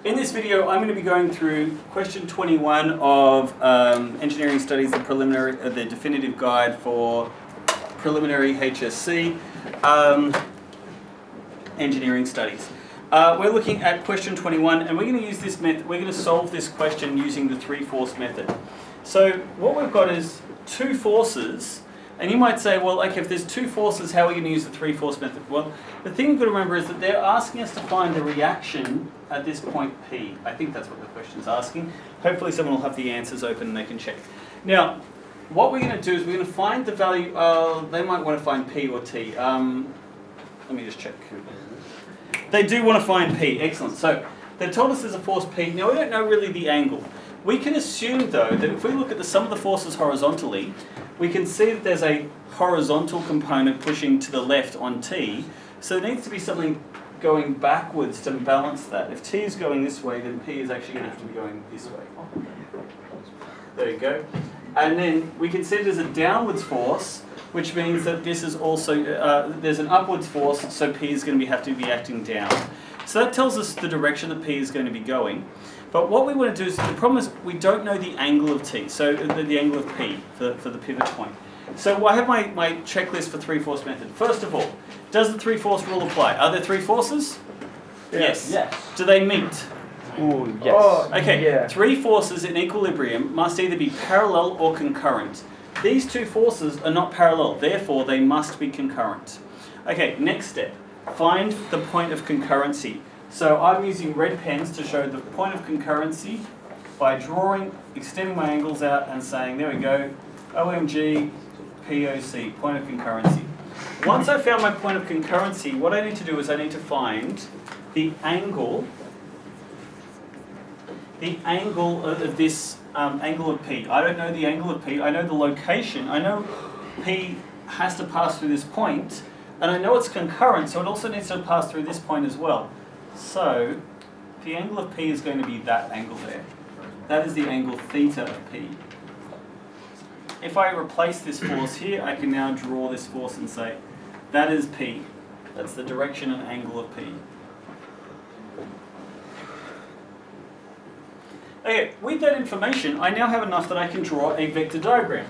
In this video, I'm going to be going through question 21 of Engineering Studies, the definitive guide for preliminary HSC Engineering Studies. We're looking at question 21, and we're going to use this method. We're going to solve this question using the three-force method. So what we've got is two forces, and you might say, well, okay, if there's two forces, how are we going to use the three-force method? Well, the thing you've got to remember is that they're asking us to find the reaction at this point P. I think that's what the question's asking. Hopefully someone will have the answers open and they can check. Now, what we're going to do is we're going to find the value, they might want to find P or T. Let me just check. They do want to find P, excellent. So they've told us there's a force P. Now we don't know really the angle. We can assume though that if we look at the sum of the forces horizontally, we can see that there's a horizontal component pushing to the left on T. So there needs to be something going backwards to balance that. If T is going this way, then P is actually going to have to be going this way. There you go. And then we can see there's a downwards force, which means that this is also, there's an upwards force, so P is going to have to be acting down. So that tells us the direction that P is going to be going. But what we want to do is, the problem is we don't know the angle of T, so the angle of P for the pivot point. So I have my checklist for three-force method. First of all, does the three-force rule apply? Are there three forces? Yes. Yes. Do they meet? Ooh, yes. Oh, okay, yeah. Three forces in equilibrium must either be parallel or concurrent. These two forces are not parallel, therefore they must be concurrent. Okay, next step. Find the point of concurrency. So I'm using red pens to show the point of concurrency by drawing, extending my angles out and saying, there we go, OMG, POC, point of concurrency. Once I've found my point of concurrency, what I need to do is I need to find the angle of this angle of P. I don't know the angle of P, I know the location. I know P has to pass through this point, and I know it's concurrent, so it also needs to pass through this point as well. So the angle of P is going to be that angle there. That is the angle theta of P. If I replace this force here, I can now draw this force and say, that is P. That's the direction and angle of P. Okay, with that information, I now have enough that I can draw a vector diagram.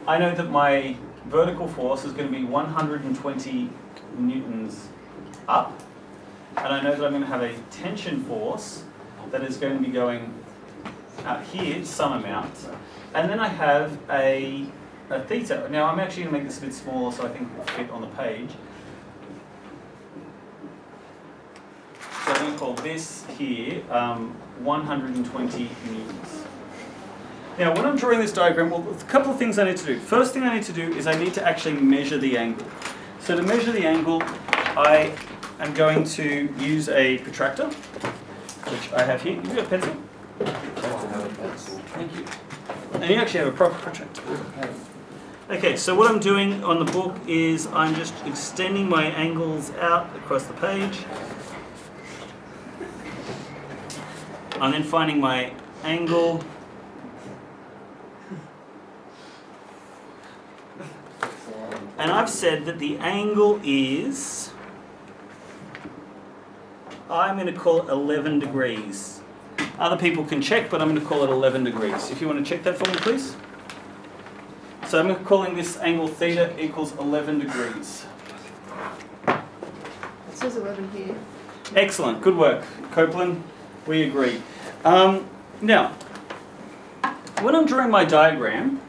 I know that my vertical force is going to be 120 newtons up, and I know that I'm going to have a tension force that is going to be going out here, some amount, and then I have a theta. Now I'm actually going to make this a bit smaller so I think it will fit on the page. So I'm going to call this here 120 newtons. Now when I'm drawing this diagram, well, there's a couple of things I need to do. First thing I need to do is I need to actually measure the angle. So to measure the angle, I am going to use a protractor, which I have here. You got a pencil? I have a pencil. Thank you. And you actually have a proper protractor. Okay, so what I'm doing on the book is I'm just extending my angles out across the page. I'm then finding my angle. And I've said that the angle is, I'm going to call it 11 degrees. Other people can check, but I'm going to call it 11 degrees. If you want to check that for me, please. So I'm calling this angle theta equals 11 degrees. It says 11 here. Excellent, good work, Copeland. We agree. Now, when I'm drawing my diagram,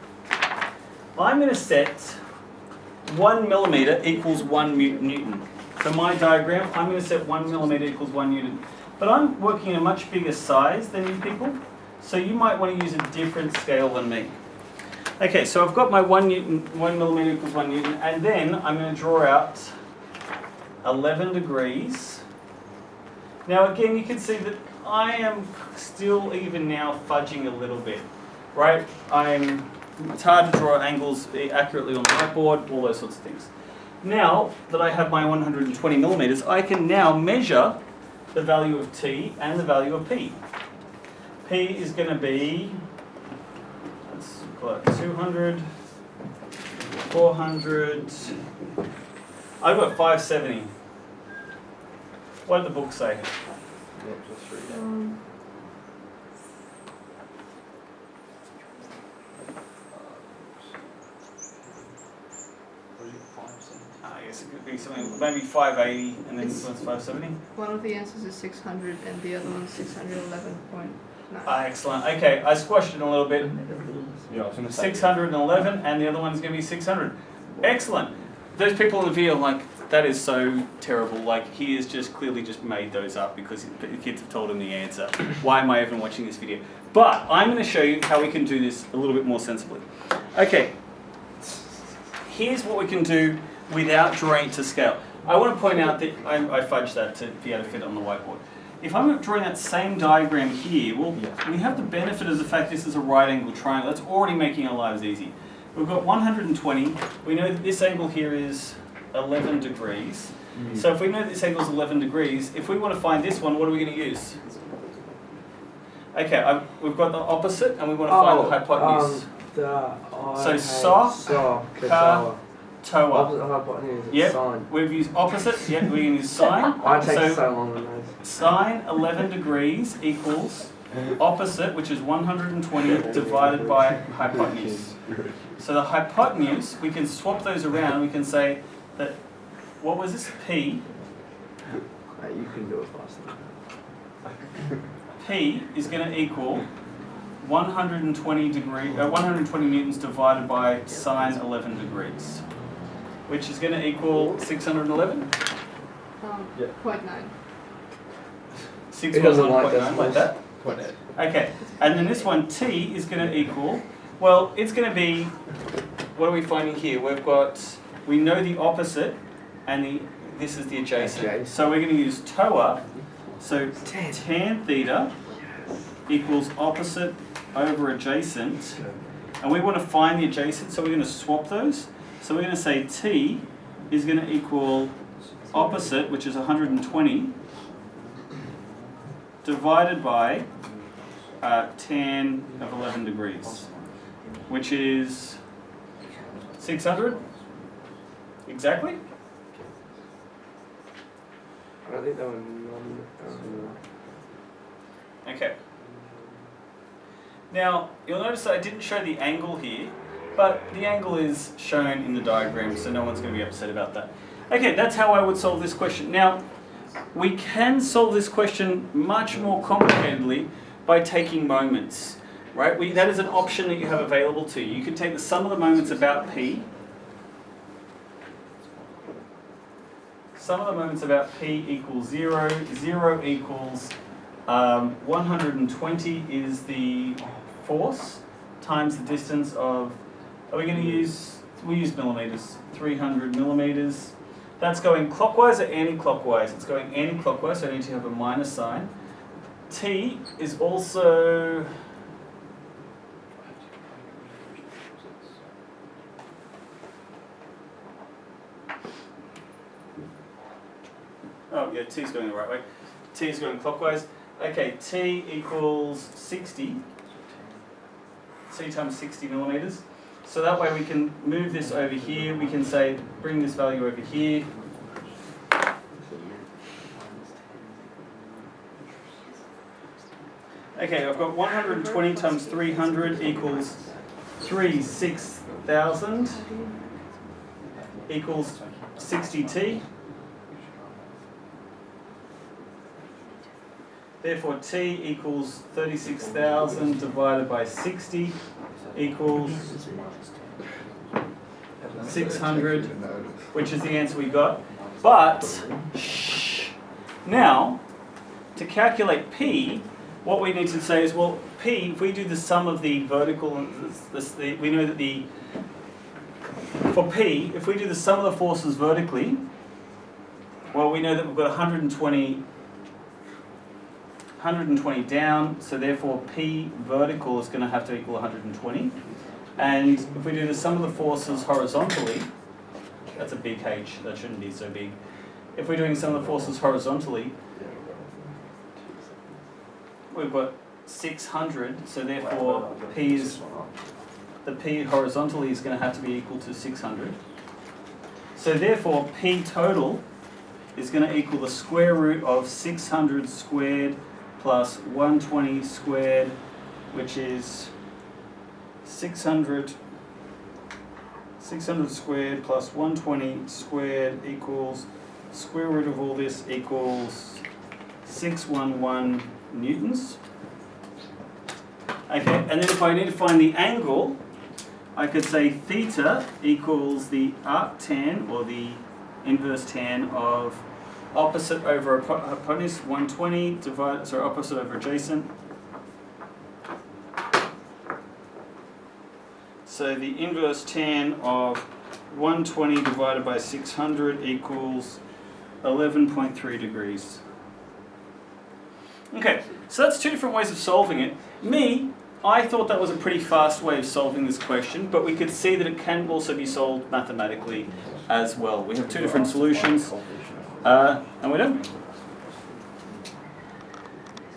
I'm going to set 1 millimeter equals 1 newton. For my diagram, I'm going to set 1 millimeter equals 1 newton. But I'm working in a much bigger size than you people, so you might want to use a different scale than me. Okay, so I've got my 1 millimeter equals 1 newton, and then I'm going to draw out 11 degrees. Now again, you can see that I am still even now fudging a little bit, right? It's hard to draw angles accurately on the whiteboard, all those sorts of things. Now that I have my 120 millimeters, I can now measure the value of T and the value of P. P is going to be, let's call it 200, 400, I've got 570. What did the book say? could be something, maybe 580 and then this one's 570. One of the answers is 600 and the other one's 611.9. Excellent. Okay, I squashed it a little bit. Yeah, I was going to say. 611 and the other one's going to be 600. Excellent. Those people in the video are like, that is so terrible. Like, he has just clearly just made those up because the kids have told him the answer. Why am I even watching this video? But I'm going to show you how we can do this a little bit more sensibly. Okay, here's what we can do without drawing it to scale. I want to point out that I fudged that to be able to fit it on the whiteboard. If I'm drawing that same diagram here, well, we have the benefit of the fact this is a right angle triangle. That's already making our lives easy. We've got 120. We know that this angle here is 11 degrees. So if we know that this angle is 11 degrees, if we want to find this one, what are we going to use? Okay, we've got the opposite, and we want to find the hypotenuse. Toa. Yep, we've used opposite. Yep, we can use sine. I take so long on those. Sine 11 degrees equals opposite, which is 120 divided by hypotenuse. So the hypotenuse, we can swap those around. We can say that, what was this? P. You can do it faster. P is going to equal 120 newtons divided by sine 11 degrees, which is going to equal 611? Yeah. 0.9. 611.9, like that? 0.8. Okay, and then this one, T, is going to equal, well, it's going to be, what are we finding here? We know the opposite, and this is the adjacent. So we're going to use TOA, so tan theta equals opposite over adjacent, and we want to find the adjacent, so we're going to swap those. So we're going to say T is going to equal opposite, which is 120, divided by tan of 11 degrees, which is 600, exactly? I don't think they were Okay. Now, you'll notice that I didn't show the angle here, but the angle is shown in the diagram, so no one's going to be upset about that. Okay, that's how I would solve this question. Now, we can solve this question much more complicatedly by taking moments, right? That is an option that you have available to you. You can take the sum of the moments about P. Sum of the moments about P equals 0. 0 equals 120 is the force times the distance of, we use millimeters, 300 millimeters. That's going clockwise or anti-clockwise? It's going anti-clockwise, so I need to have a minus sign. T is also, oh yeah, T is going the right way. T is going clockwise. Okay, T equals 60. C times 60 millimeters. So that way we can move this over here. We can say, bring this value over here. Okay, I've got 120 times 300 equals 36,000 equals 60T. Therefore, T equals 36,000 divided by 60 equals 600, which is the answer we got. But, now, to calculate P, what we need to say is, well, P, if we do the sum of the vertical, we know that for P, if we do the sum of the forces vertically, well, we know that we've got 120 down, so therefore P vertical is going to have to equal 120. And if we do the sum of the forces horizontally, that's a big H, that shouldn't be so big. If we're doing sum of the forces horizontally, we've got 600, so therefore the P horizontally is going to have to be equal to 600. So therefore P total is going to equal the square root of 600 squared plus 120 squared, which is 600 600 squared plus 120 squared equals square root of all this equals 611 newtons. Okay, and then if I need to find the angle, I could say theta equals the arctan, or the inverse tan of opposite over hypotenuse 120 divided, sorry, opposite over adjacent. So the inverse tan of 120 divided by 600 equals 11.3 degrees. Okay, so that's two different ways of solving it. I thought that was a pretty fast way of solving this question, but we could see that it can also be solved mathematically as well. We have two different solutions, and we're done.